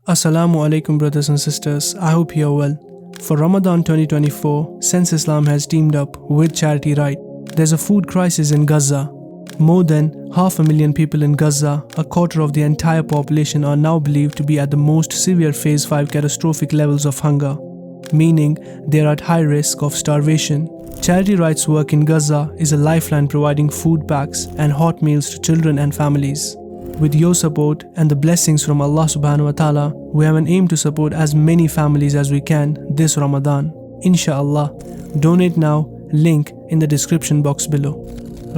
Assalamu alaikum brothers and sisters, I hope you are well. For Ramadan 2024, since Islam has teamed up with Charity Right, there's a food crisis in Gaza. More than 500,000 people in Gaza, a quarter of the entire population, are now believed to be at the most severe Phase 5 catastrophic levels of hunger, meaning they are at high risk of starvation. Charity Right's work in Gaza is a lifeline, providing food packs and hot meals to children and families. With your support and the blessings from Allah subhanahu wa ta'ala, we have an aim to support as many families as we can this Ramadan. Inshallah. Donate now, link in the description box below.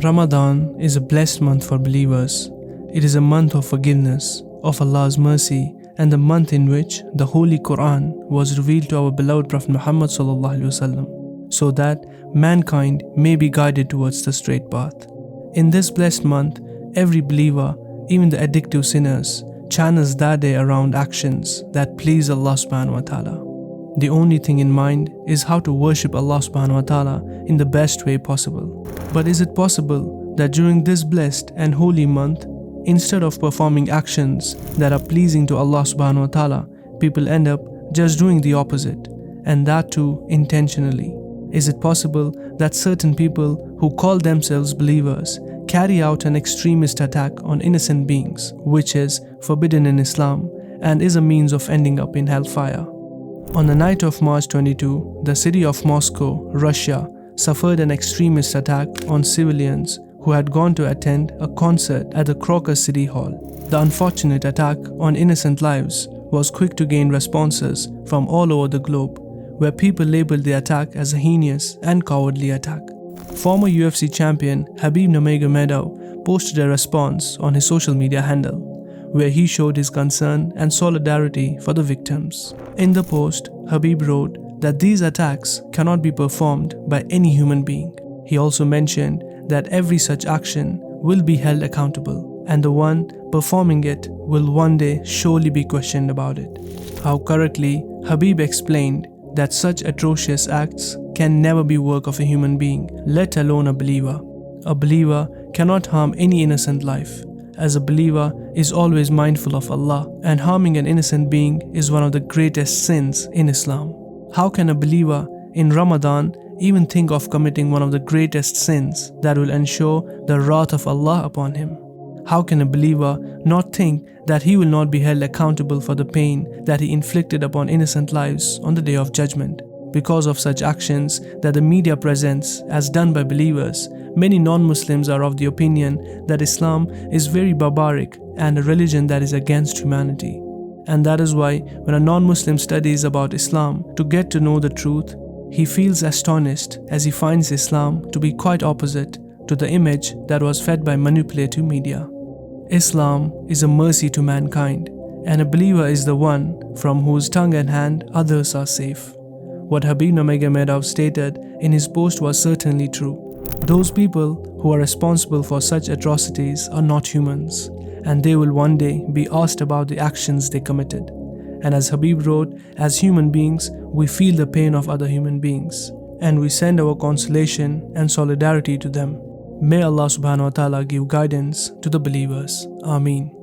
Ramadan is a blessed month for believers. It is a month of forgiveness, of Allah's mercy, and the month in which the Holy Quran was revealed to our beloved Prophet Muhammad sallallahu alaihi wasallam, so that mankind may be guided towards the straight path. In this blessed month, every believer, even the addictive sinners, channels that day around actions that please Allah subhanahu wa ta'ala. The only thing in mind is how to worship Allah subhanahu wa ta'ala in the best way possible. But is it possible that during this blessed and holy month, instead of performing actions that are pleasing to Allah subhanahu wa ta'ala, people end up just doing the opposite, and that too intentionally? Is it possible that certain people who call themselves believers carry out an extremist attack on innocent beings, which is forbidden in Islam and is a means of ending up in hellfire? On the night of March 22, the city of Moscow, Russia, suffered an extremist attack on civilians who had gone to attend a concert at the Crocus City Hall. The unfortunate attack on innocent lives was quick to gain responses from all over the globe, where people labeled the attack as a heinous and cowardly attack. Former UFC champion Khabib Response posted a response on his social media handle, where he showed his concern and solidarity for the victims. In the post, Khabib wrote that these attacks cannot be performed by any human being. He also mentioned that every such action will be held accountable, and the one performing it will one day surely be questioned about it. How correctly Khabib explained that such atrocious acts can never be work of a human being, let alone a believer. A believer cannot harm any innocent life, as a believer is always mindful of Allah, and harming an innocent being is one of the greatest sins in Islam. How can a believer in Ramadan even think of committing one of the greatest sins that will ensure the wrath of Allah upon him? How can a believer not think that he will not be held accountable for the pain that he inflicted upon innocent lives on the Day of Judgment? Because of such actions that the media presents as done by believers, many non-Muslims are of the opinion that Islam is very barbaric and a religion that is against humanity. And that is why when a non-Muslim studies about Islam to get to know the truth, he feels astonished as he finds Islam to be quite opposite to the image that was fed by manipulative media. Islam is a mercy to mankind, and a believer is the one from whose tongue and hand others are safe. What Khabib stated in his post was certainly true. Those people who are responsible for such atrocities are not humans, and they will one day be asked about the actions they committed. And as Khabib wrote, as human beings, we feel the pain of other human beings, and we send our consolation and solidarity to them. May Allah subhanahu wa ta'ala give guidance to the believers. Ameen.